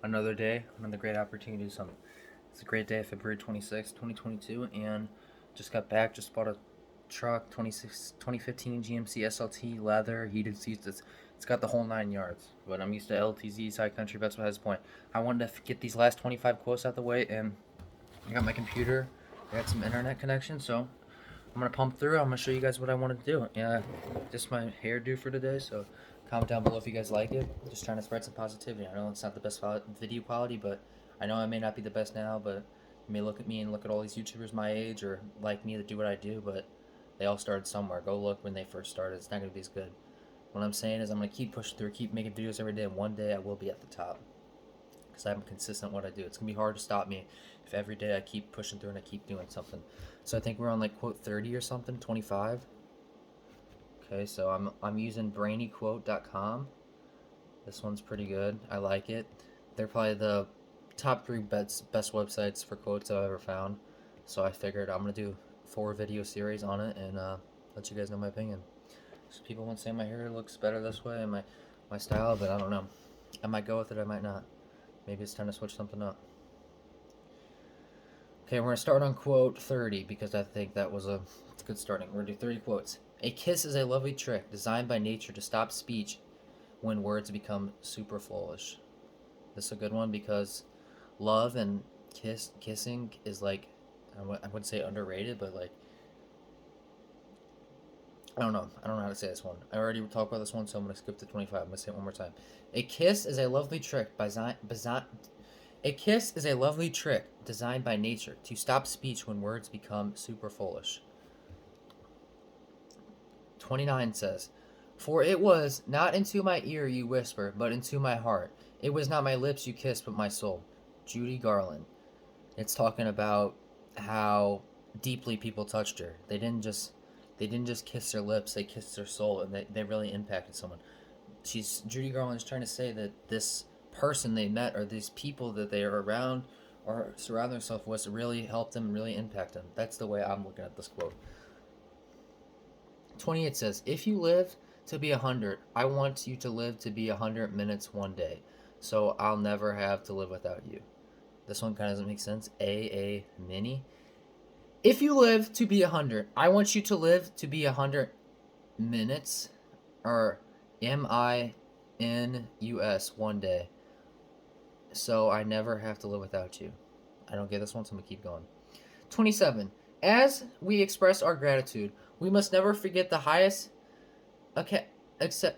Another day, another great opportunity to do something. It's a great day, February 26th, 2022, and just got back, just bought a truck, 2015 GMC SLT, leather, heated seats. It's got the whole 9 yards, but I'm used to LTZs, high country, that's what has point. I wanted to get these last 25 quotes out the way, and I got my computer, I got some internet connection, so I'm going to pump through. I'm going to show you guys what I want to do. Yeah, just my hairdo for today, so comment down below if you guys like it. Just trying to spread some positivity. I know it's not the best video quality, but I know I may not be the best now, but you may look at me and look at all these YouTubers my age or like me that do what I do, but they all started somewhere. Go look when they first started. It's not going to be as good. What I'm saying is I'm going to keep pushing through, keep making videos every day, and one day I will be at the top because I'm consistent in what I do. It's going to be hard to stop me if every day I keep pushing through and I keep doing something. So I think we're on like quote 30 or something, 25. Okay, so I'm using brainyquote.com. This one's pretty good. I like it. They're probably the top 3 best websites for quotes I've ever found. So I figured I'm gonna do 4 video series on it and let you guys know my opinion. So people want to say my hair looks better this way and my style, but I don't know. I might go with it, I might not. Maybe it's time to switch something up. Okay, we're going to start on quote 30 because I think that was a good starting. We're going to do 30 quotes. A kiss is a lovely trick designed by nature to stop speech when words become super foolish. This is a good one because love and kissing is like, I wouldn't say underrated, but like, I don't know how to say this one. I already talked about this one, so I'm going to skip to 25. I'm going to say it one more time. A kiss is a lovely trick a kiss is a lovely trick designed by nature to stop speech when words become super foolish. 29 says, "For it was not into my ear you whisper, but into my heart. It was not my lips you kissed, but my soul." Judy Garland. It's talking about how deeply people touched her. They didn't just kiss their lips, they kissed their soul, and they really impacted someone. Judy Garland is trying to say that this person they met or these people that they are around or surround themselves with really helped them, really impact them. That's the way I'm looking at this quote. 28 says, "If you live to be 100, I want you to live to be 100 minutes one day, so I'll never have to live without you." This one kind of doesn't make sense. A mini. If you live to be 100, I want you to live to be 100 minutes, or MINUS one day, so I never have to live without you. I don't get this one, so I'm going to keep going. 27. As we express our gratitude, we must never forget the highest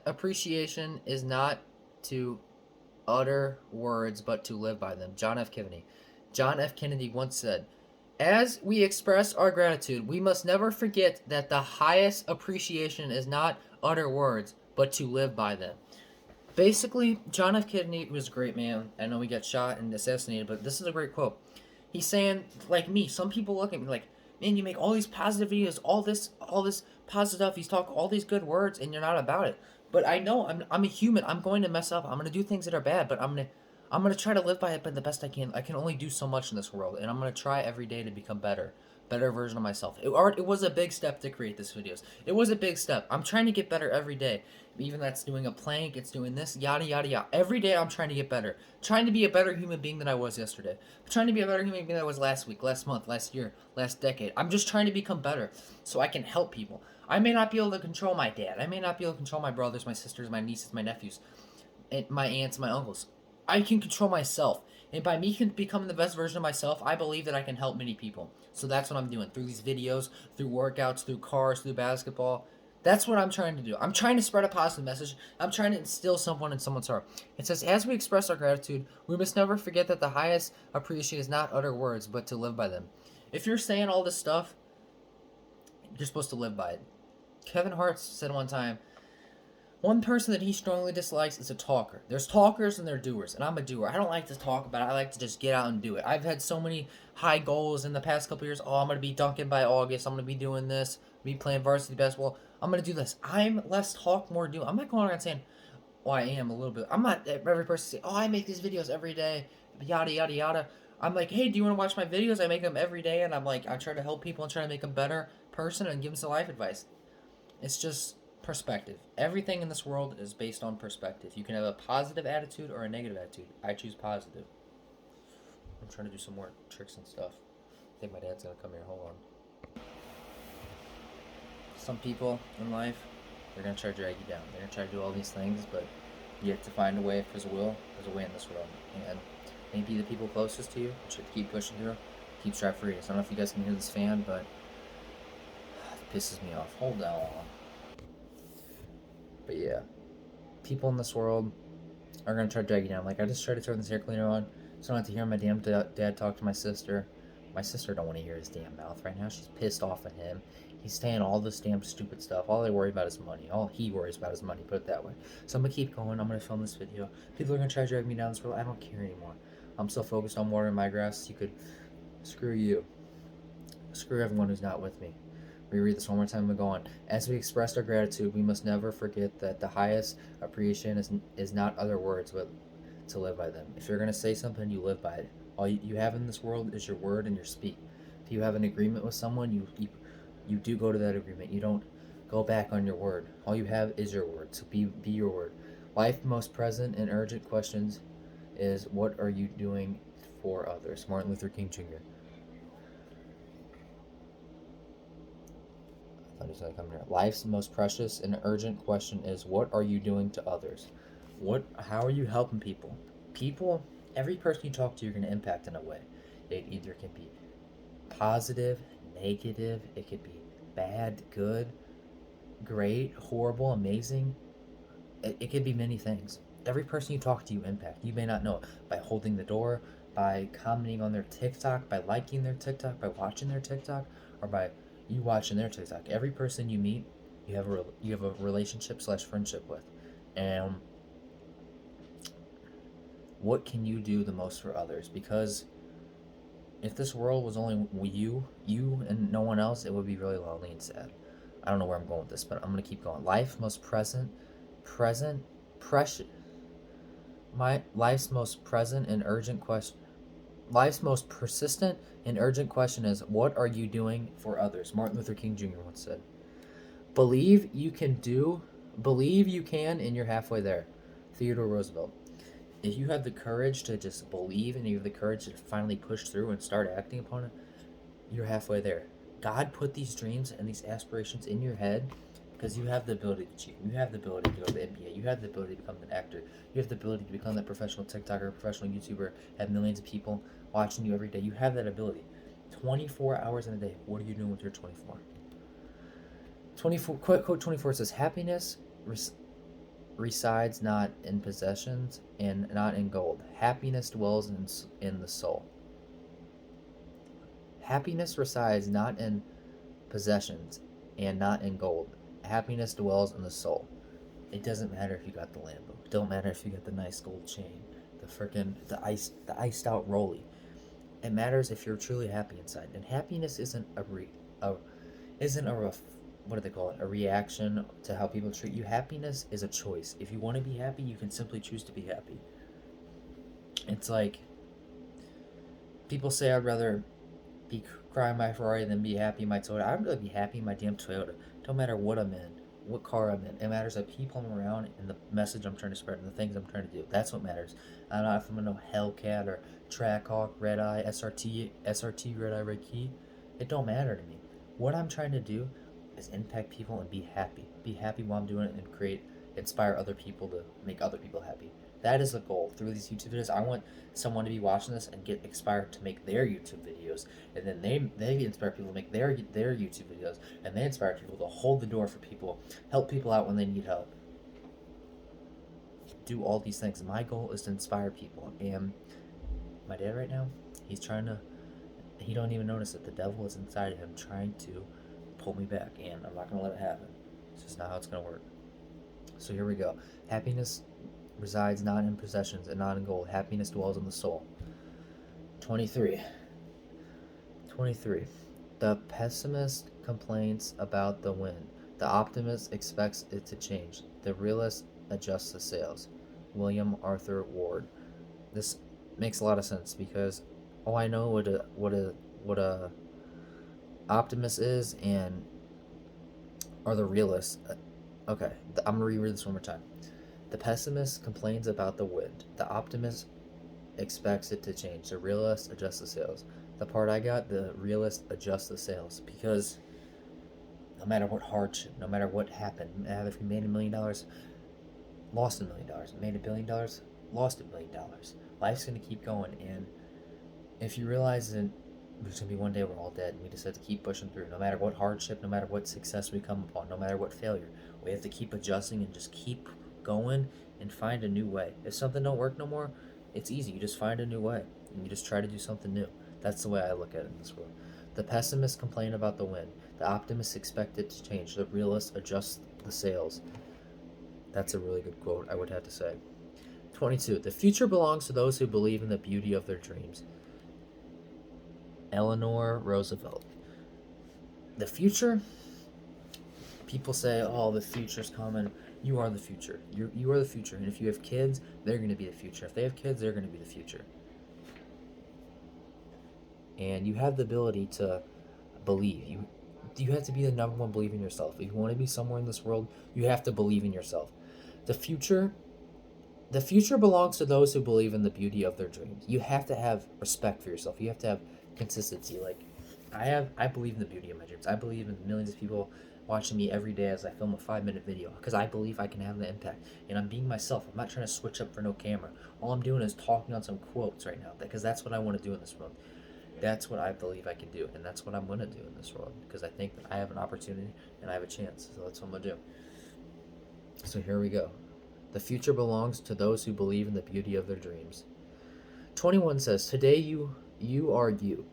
appreciation is not to utter words, but to live by them. John F. Kennedy. John F. Kennedy once said, "As we express our gratitude, we must never forget that the highest appreciation is not utter words, but to live by them." Basically, John F. Kennedy was a great man. I know he got shot and assassinated, but this is a great quote. He's saying, like me, some people look at me like, "Man, you make all these positive videos, all this positive stuff. You talk all these good words, and you're not about it." But I know I'm a human. I'm going to mess up. I'm gonna do things that are bad, but I'm gonna try to live by it, but the best I can. I can only do so much in this world, and I'm gonna try every day to become better version of myself. It was a big step to create this videos. It was a big step. I'm trying to get better every day. Even that's doing a plank, it's doing this, yada yada yada. Every day I'm trying to get better. Trying to be a better human being than I was yesterday. I'm trying to be a better human being than I was last week, last month, last year, last decade. I'm just trying to become better so I can help people. I may not be able to control my dad. I may not be able to control my brothers, my sisters, my nieces, my nephews, and my aunts, my uncles. I can control myself. And by me becoming the best version of myself, I believe that I can help many people. So that's what I'm doing through these videos, through workouts, through cars, through basketball. That's what I'm trying to do. I'm trying to spread a positive message. I'm trying to instill someone in someone's heart. It says, "As we express our gratitude, we must never forget that the highest appreciation is not utter words, but to live by them." If you're saying all this stuff, you're supposed to live by it. Kevin Hart said one time, one person that he strongly dislikes is a talker. There's talkers and there's doers, and I'm a doer. I don't like to talk about it. I like to just get out and do it. I've had so many high goals in the past couple years. Oh, I'm going to be dunking by August. I'm going to be doing this. Be playing varsity basketball. I'm going to do this. I'm less talk, more do. I'm not going around saying, "Oh, I am a little bit." I'm not every person saying, "Oh, I make these videos every day," yada, yada, yada. I'm like, "Hey, do you want to watch my videos?" I make them every day, and I'm like, I try to help people and try to make a better person and give them some life advice. It's just Perspective. Everything in this world is based on perspective. You can have a positive attitude or a negative attitude. I choose positive. I'm trying to do some more tricks and stuff. I think my dad's gonna come here. Hold on. Some people in life, they're gonna try to drag you down. They're gonna try to do all these things, but you have to find a way. If there's a will, there's a way in this world. And maybe the people closest to you should keep pushing through, keep strive for you. So I don't know if you guys can hear this fan, but it pisses me off. Hold on. But yeah, people in this world are gonna try to drag you down. Like, I just tried to turn this air cleaner on, so I don't have to hear my damn dad talk to my sister. My sister don't want to hear his damn mouth right now. She's pissed off at him. He's saying all this damn stupid stuff. All they worry about is money. All he worries about is money. Put it that way. So I'm gonna keep going. I'm gonna film this video. People are gonna try to drag me down this road. I don't care anymore. I'm so focused on watering my grass. You could screw you. Screw everyone who's not with me. Reread this one more time and go on. As we expressed our gratitude, we must never forget that the highest appreciation is not other words, but to live by them. If you're going to say something, you live by it. All you have in this world is your word and your speak. If you have an agreement with someone, you do go to that agreement. You don't go back on your word. All you have is your word, so be your word. Life most present and urgent questions is, what are you doing for others? Martin Luther King Jr. Life's most precious and urgent question is, what are you doing to others? How are you helping people? Every person you talk to, you're going to impact in a way. It either can be positive, negative, it could be bad, good, great, horrible, amazing. It could be many things. Every person you talk to, you impact. You may not know it by holding the door, by commenting on their TikTok, by liking their TikTok, by watching their TikTok, or by you watching their TikTok. Every person you meet, you have a relationship / friendship with. And what can you do the most for others? Because if this world was only you and no one else, it would be really lonely and sad. I don't know where I'm going with this, but I'm gonna keep going. Life's most present and urgent question. Life's most persistent and urgent question is, what are you doing for others? Martin Luther King Jr. once said. Believe you can, and you're halfway there. Theodore Roosevelt. If you have the courage to just believe and you have the courage to finally push through and start acting upon it, you're halfway there. God put these dreams and these aspirations in your head because you have the ability to achieve. You have the ability to go to the NBA. You have the ability to become an actor. You have the ability to become that professional TikToker, professional YouTuber, have millions of people watching you every day. You have that ability. 24 hours in a day. What are you doing with your 24? Quote 24 says, happiness resides not in possessions and not in gold. Happiness dwells in the soul. Happiness resides not in possessions and not in gold. Happiness dwells in the soul. It doesn't matter if you got the Lambo. It don't matter if you got the nice gold chain, the iced out rollie. It matters if you're truly happy inside. And happiness isn't a what do they call it? A reaction to how people treat you. Happiness is a choice. If you want to be happy, you can simply choose to be happy. It's like people say, I'd rather be crying my Ferrari than be happy in my Toyota. I'd rather be happy in my damn Toyota. Don't matter what I'm in, what car I'm in. It matters the people I'm around and the message I'm trying to spread and the things I'm trying to do. That's what matters. I don't know if I'm in no Hellcat or Trackhawk, Red Eye, SRT, Red Eye, Red Key. It don't matter to me. What I'm trying to do is impact people and be happy. Be happy while I'm doing it and inspire other people to make other people happy. That is the goal. Through these YouTube videos, I want someone to be watching this and get inspired to make their YouTube videos. And then they inspire people to make their YouTube videos. And they inspire people to hold the door for people, help people out when they need help. Do all these things. My goal is to inspire people. And my dad right now, he don't even notice that the devil is inside of him trying to pull me back. And I'm not going to let it happen. It's just not how it's going to work. So here we go. Happiness resides not in possessions and not in gold. Happiness dwells in the soul. 23. The pessimist complains about the wind. The optimist expects it to change. The realist adjusts the sails. William Arthur Ward. This makes a lot of sense because I know what a optimist is or the realist. Okay, I'm gonna reread this one more time. The pessimist complains about the wind. The optimist expects it to change. The realist adjusts the sails. The part I got, the realist adjusts the sails, because no matter what hardship, no matter what happened, if you made $1 million, lost $1 million, made $1 billion, lost $1 billion. Life's gonna keep going, and if you realize that there's gonna be one day we're all dead, and we just have to keep pushing through. No matter what hardship, no matter what success we come upon, no matter what failure, we have to keep adjusting and just keep going and find a new way. If something don't work no more, it's easy. You just find a new way and you just try to do something new. That's the way I look at it in this world. The pessimists complain about the wind. The optimists expect it to change. The realists adjust the sails. That's a really good quote, I would have to say. 22. The future belongs to those who believe in the beauty of their dreams. Eleanor Roosevelt. The future, people say, oh, the future's coming. You are the future. You are the future. And if you have kids, they're going to be the future. If they have kids, they're going to be the future. And you have the ability to believe. You have to be the number one believer in yourself. If you want to be somewhere in this world, you have to believe in yourself. The future belongs to those who believe in the beauty of their dreams. You have to have respect for yourself. You have to have consistency. Like I believe in the beauty of my dreams. I believe in millions of people watching me every day as I film a 5-minute video, because I believe I can have the impact. And I'm being myself. I'm not trying to switch up for no camera. All I'm doing is talking on some quotes right now, because that's what I want to do in this world. That's what I believe I can do, and that's what I'm going to do in this world, because I think that I have an opportunity and I have a chance. So that's what I'm going to do. So here we go. The future belongs to those who believe in the beauty of their dreams. 21 says, today you are you.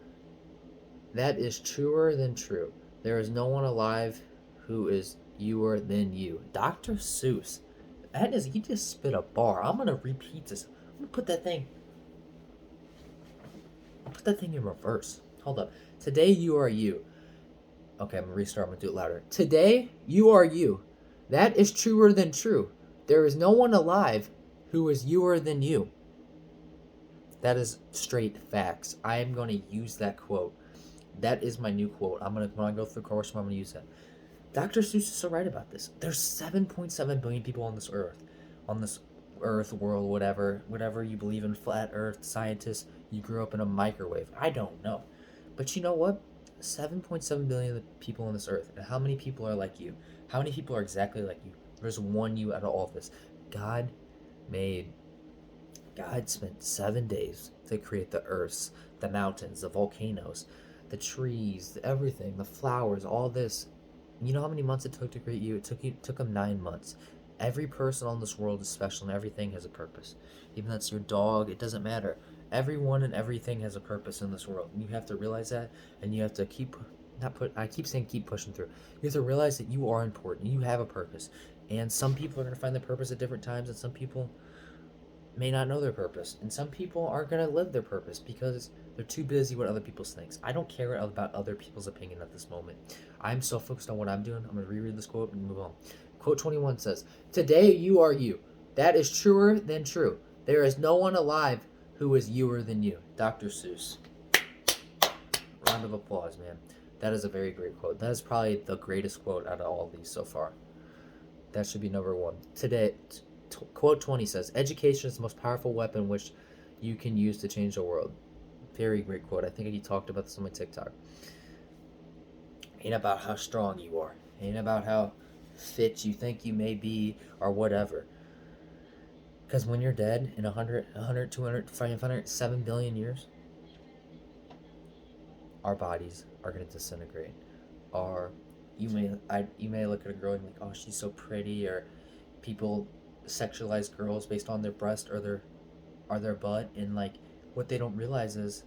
That is truer than true. There is no one alive who is youer than you. Dr. Seuss. He just spit a bar. I'm going to repeat this. I'm going to put that thing in reverse. Hold up. Today you are you. Okay, I'm going to restart. I'm going to do it louder. Today you are you. That is truer than true. There is no one alive who is youer than you. That is straight facts. I am going to use that quote. That is my new quote. When I go through the course, I'm going to use that. Dr. Seuss is so right about this. There's 7.7 billion people on this earth, world, whatever you believe in, flat earth, scientists, you grew up in a microwave. I don't know. But you know what? 7.7 billion people on this earth. And how many people are like you? How many people are exactly like you? There's one you out of all of this. God spent 7 days to create the earths, the mountains, the volcanoes, the trees, everything, the flowers, all this. You know how many months it took to create you? It took him 9 months. Every person on this world is special, and everything has a purpose. Even if that's your dog, it doesn't matter. Everyone and everything has a purpose in this world. And you have to realize that, and you have to keep pushing through. You have to realize that you are important. You have a purpose. And some people are going to find their purpose at different times, and some people may not know their purpose. And some people aren't going to live their purpose because they're too busy with other people's things. I don't care about other people's opinion at this moment. I'm so focused on what I'm doing. I'm going to reread this quote and move on. Quote 21 says, today you are you. That is truer than true. There is no one alive who is youer than you. Dr. Seuss. Round of applause, man. That is a very great quote. That is probably the greatest quote out of all of these so far. That should be number one. Today, quote 20 says, education is the most powerful weapon which you can use to change the world. Very great quote. I think he talked about this on my TikTok. Ain't about how strong you are. Ain't about how fit you think you may be or whatever. Because when you're dead in 100, 200, 500, 7 billion years, our bodies are going to disintegrate. You may look at a girl and be like, oh, she's so pretty, or people sexualize girls based on their breast or their butt, and like what they don't realize is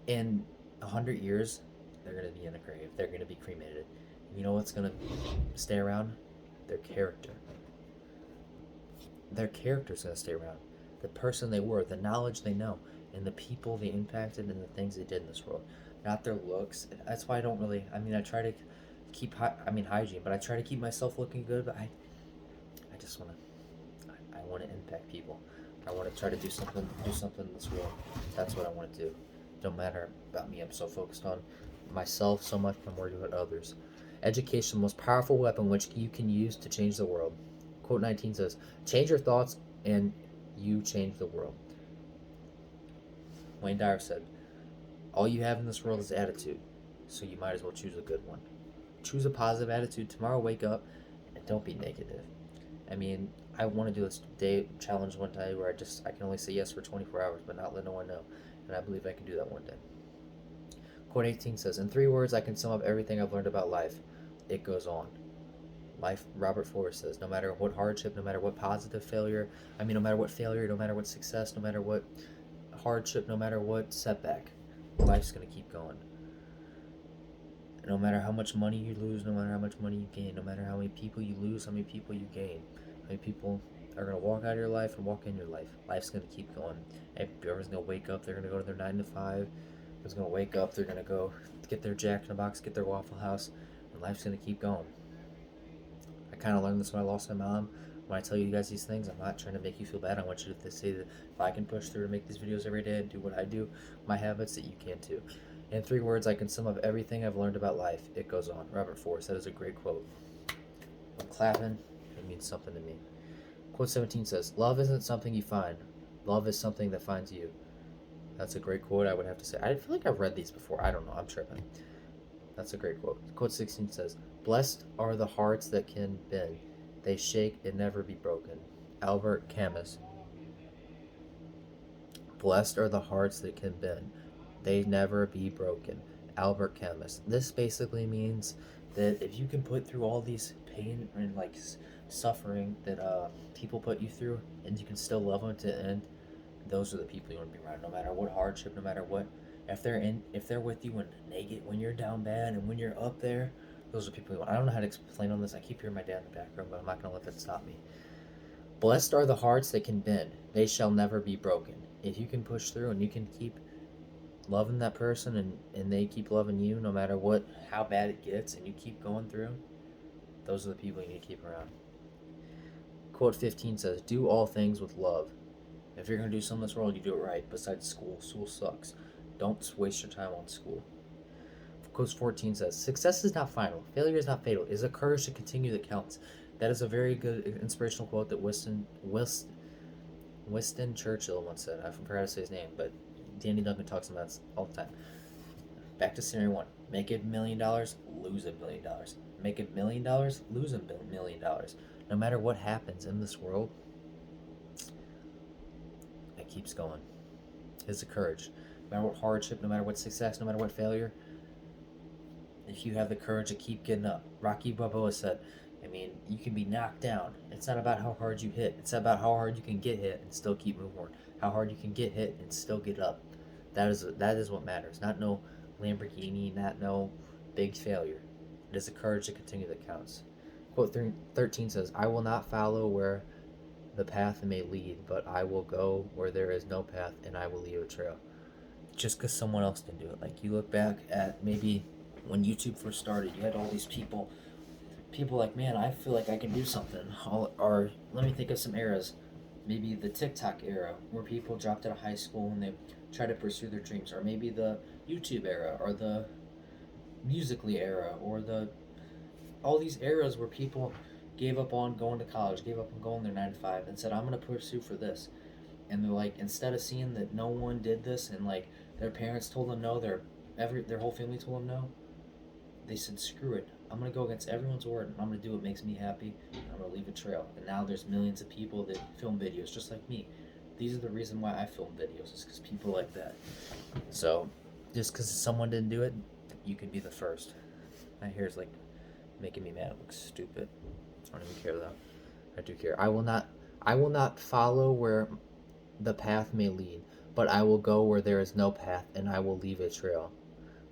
in 100 years they're going to be in a grave. They're going to be cremated. You know what's going to stay around? Their character. Their character's going to stay around. The person they were, the knowledge they know, and the people they impacted, and the things they did in this world. Not their looks. That's why I don't really, I try to keep, hygiene, but I try to keep myself looking good, but I just want to, I want to impact people. I want to try to do something in this world. That's what I want to do. Don't matter about me. I'm so focused on myself so much, I'm worried about others. Education is the most powerful weapon which you can use to change the world. Quote 19 says, change your thoughts and you change the world. Wayne Dyer said, all you have in this world is attitude, so you might as well choose a good one. Choose a positive attitude. Tomorrow, wake up and don't be negative. I mean, I want to do this day challenge one day where I can only say yes for 24 hours, but not let no one know. And I believe I can do that one day. Quote 18 says, in 3 words, I can sum up everything I've learned about life. It goes on. Life, Robert Forrest says, no matter what hardship, no matter what positive failure, no matter what failure, no matter what success, no matter what hardship, no matter what setback, life's going to keep going. No matter how much money you lose, no matter how much money you gain, no matter how many people you lose, how many people you gain, how many people are going to walk out of your life and walk in your life. Life's going to keep going. Everyone's going to wake up, they're going to go to their 9 to 5. Everyone's going to wake up, they're going to go get their Jack in the Box, get their Waffle House, and life's going to keep going. I kind of learned this when I lost my mom. When I tell you guys these things, I'm not trying to make you feel bad. I want you to say that if I can push through and make these videos every day and do what I do, my habits, that you can too. In 3 words, I can sum up everything I've learned about life. It goes on. Robert Forrest. That is a great quote. I'm clapping. It means something to me. Quote 17 says, love isn't something you find. Love is something that finds you. That's a great quote, I would have to say. I feel like I've read these before. I don't know. I'm tripping. That's a great quote. Quote 16 says, blessed are the hearts that can bend. They shake and never be broken. Albert Camus. Blessed are the hearts that can bend. They never be broken. Albert Camus. This basically means that if you can put through all these pain and suffering that people put you through, and you can still love them to the end, those are the people you want to be around. No matter what hardship, no matter what, if they're with you when you're down bad and when you're up there, those are people you want. I don't know how to explain on this. I keep hearing my dad in the background, but I'm not going to let that stop me. Blessed are the hearts that can bend. They shall never be broken. If you can push through and you can keep loving that person and they keep loving you no matter how bad it gets, and you keep going through, those are the people you need to keep around. Quote 15 says, do all things with love. If you're going to do something in this world, you do it right. Besides school sucks. Don't waste your time on school. Quote 14 says, success is not final. Failure is not fatal. It is a courage to continue that counts. That is a very good inspirational quote that Winston Churchill once said. I forgot to say his name, but Danny Duncan talks about this all the time. Back to scenario 1. Make $1 million, lose $1 million. Make $1 million, lose $1 million. No matter what happens in this world, it keeps going. It's a courage. No matter what hardship, no matter what success, no matter what failure, if you have the courage to keep getting up. Rocky Balboa said, you can be knocked down. It's not about how hard you hit. It's about how hard you can get hit and still keep moving forward. How hard you can get hit and still get up. That is what matters. Not no Lamborghini, not no big failure. It is the courage to continue that counts. Quote 13 says, I will not follow where the path may lead, but I will go where there is no path, and I will leave a trail. Just because someone else didn't do it. Like, you look back at maybe when YouTube first started, you had all these people like, man, I feel like I can do something. Or let me think of some eras. Maybe the TikTok era, where people dropped out of high school and they tried to pursue their dreams. Or maybe the YouTube era, or the Musical.ly era, or all these eras where people gave up on going to college, gave up on going their 9 to 5, and said, I'm going to pursue for this. And they're like, instead of seeing that no one did this, and like their parents told them no, their whole family told them no, they said, screw it. I'm going to go against everyone's word, and I'm going to do what makes me happy, and I'm going to leave a trail. And now there's millions of people that film videos just like me. These are the reason why I film videos, is because people like that. So, just because someone didn't do it, you could be the first. My hair's like making me mad. It looks stupid. I don't even care though. I do care. I will not follow where the path may lead, but I will go where there is no path, and I will leave a trail.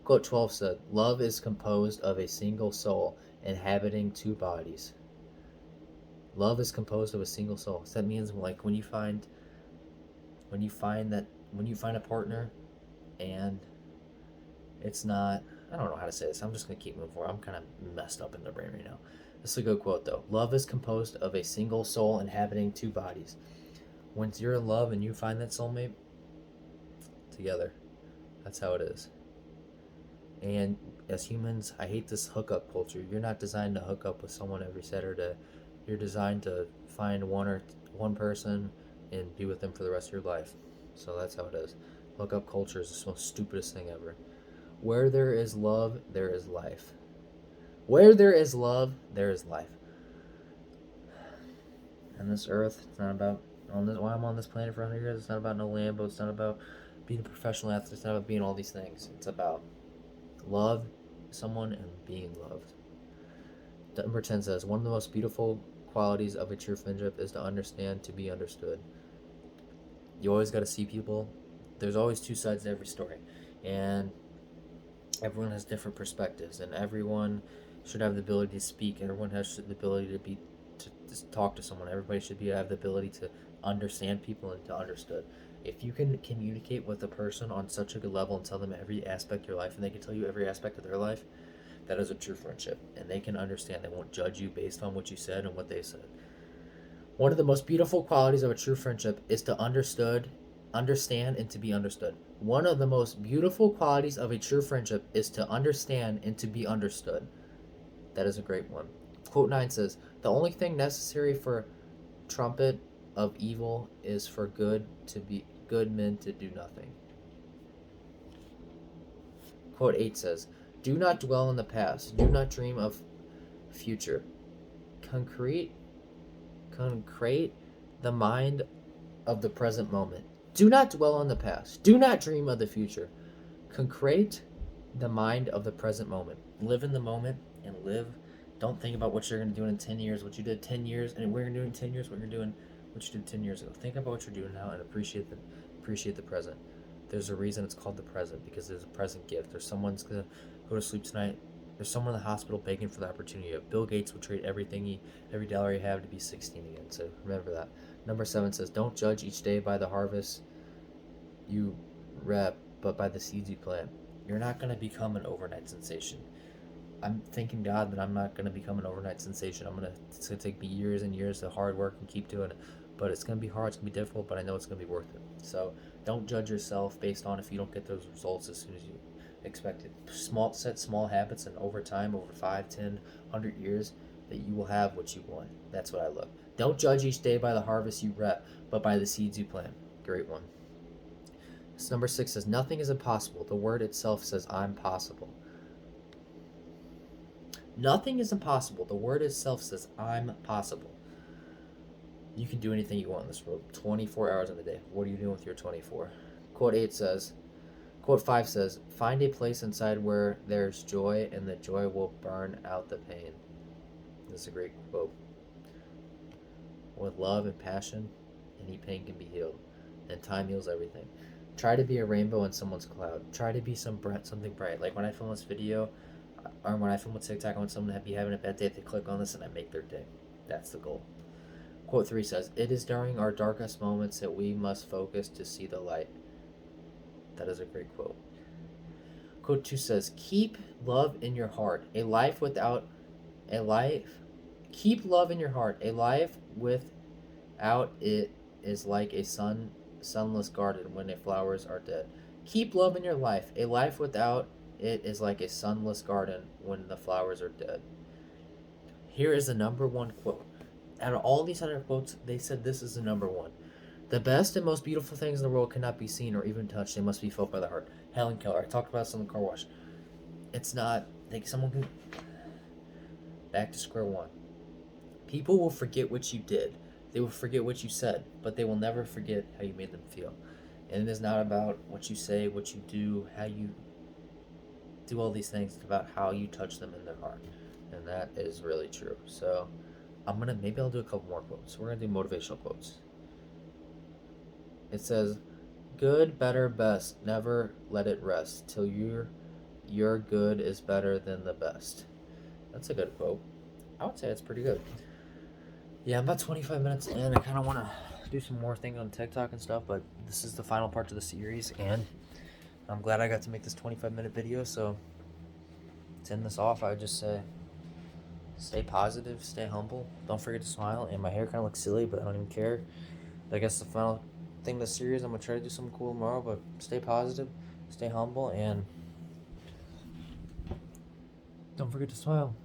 Quote 12 said, love is composed of a single soul inhabiting 2 bodies. Love is composed of a single soul. So that means, like, when you find a partner and it's not, I don't know how to say this. I'm just going to keep moving forward. I'm kind of messed up in the brain right now. This is a good quote, though. Love is composed of a single soul inhabiting 2 bodies. Once you're in love and you find that soulmate, together. That's how it is. And as humans, I hate this hookup culture. You're not designed to hook up with someone every Saturday. You're designed to find one person and be with them for the rest of your life. So that's how it is. Hookup culture is the most stupidest thing ever. Where there is love, there is life. Where there is love, there is life. And this earth, it's not about why I'm on this planet for 100 years. It's not about no Lambo. It's not about being a professional athlete. It's not about being all these things. It's about love someone and being loved. Number 10 says, one of the most beautiful qualities of a true friendship is to understand, to be understood. You always got to see people. There's always two sides to every story. And everyone has different perspectives. And everyone should have the ability to speak. Everyone has the ability to talk to someone. Everybody should have the ability to understand people and to understood. If you can communicate with a person on such a good level and tell them every aspect of your life, and they can tell you every aspect of their life, that is a true friendship. And they can understand. They won't judge you based on what you said and what they said. One of the most beautiful qualities of a true friendship is to understand, and to be understood. One of the most beautiful qualities of a true friendship is to understand and to be understood. That is a great one. Quote 9 says, the only thing necessary for trumpet of evil is for good men to do nothing. Quote 8 says, do not dwell in the past. Do not dream of future. Concrete the mind of the present moment. Do not dwell on the past. Do not dream of the future. Concrete the mind of the present moment. Live in the moment and live. Don't think about what you're going to do in 10 years, what you did 10 years, and we're going to do in 10 years, what you're doing, what you did 10 years ago. Think about what you're doing now and appreciate the present. There's a reason it's called the present, because there's a present gift. There's someone's going to go to sleep tonight. There's someone in the hospital begging for the opportunity. Bill Gates would trade every dollar he had to be 16 again. So remember that. Number 7 says, don't judge each day by the harvest you reap, but by the seeds you plant. You're not going to become an overnight sensation. I'm thanking God that I'm not going to become an overnight sensation. It's going to take me years and years of hard work and keep doing it. But it's going to be hard. It's going to be difficult, but I know it's going to be worth it. So don't judge yourself based on if you don't get those results as soon as you expected. Set small habits, and over time, over 5, 10, 100 years, that you will have what you want. That's what I look. Don't judge each day by the harvest you reap, but by the seeds you plant. Great one. Number 6 says, nothing is impossible. The word itself says, I'm possible. Nothing is impossible. The word itself says, I'm possible. You can do anything you want in this world. 24 hours in a day. What are you doing with your 24? Quote 5 says, find a place inside where there's joy, and the joy will burn out the pain. This is a great quote. With love and passion, any pain can be healed, and time heals everything. Try to be a rainbow in someone's cloud. Try to be something bright. Like when I film this video, or when I film a TikTok, I want someone to be having a bad day. They click on this and I make their day. That's the goal. Quote 3 says, it is during our darkest moments that we must focus to see the light. That is a great quote. Quote 2 says, keep love in your heart. Keep love in your heart. A life without it is like a sunless garden when the flowers are dead. Keep love in your life. A life without it is like a sunless garden when the flowers are dead. Here is the number one quote. Out of all these other quotes, they said this is the number one. The best and most beautiful things in the world cannot be seen or even touched. They must be felt by the heart. Helen Keller. I talked about this on the car wash. It's not like someone can. Back to square one. People will forget what you did. They will forget what you said, but they will never forget how you made them feel. And it is not about what you say, what you do, how you do all these things. It's about how you touch them in their heart. And that is really true. So maybe I'll do a couple more quotes. We're going to do motivational quotes. It says, good, better, best. Never let it rest till your good is better than the best. That's a good quote. I would say it's pretty good. Yeah, I'm about 25 minutes in. I kind of want to do some more things on TikTok and stuff, but this is the final part of the series, and I'm glad I got to make this 25-minute video. So to end this off, I would just say, stay positive, stay humble, don't forget to smile. And my hair kind of looks silly, but I don't even care. I guess the final thing of the series, I'm going to try to do something cool tomorrow, but stay positive, stay humble, and Don't forget to smile.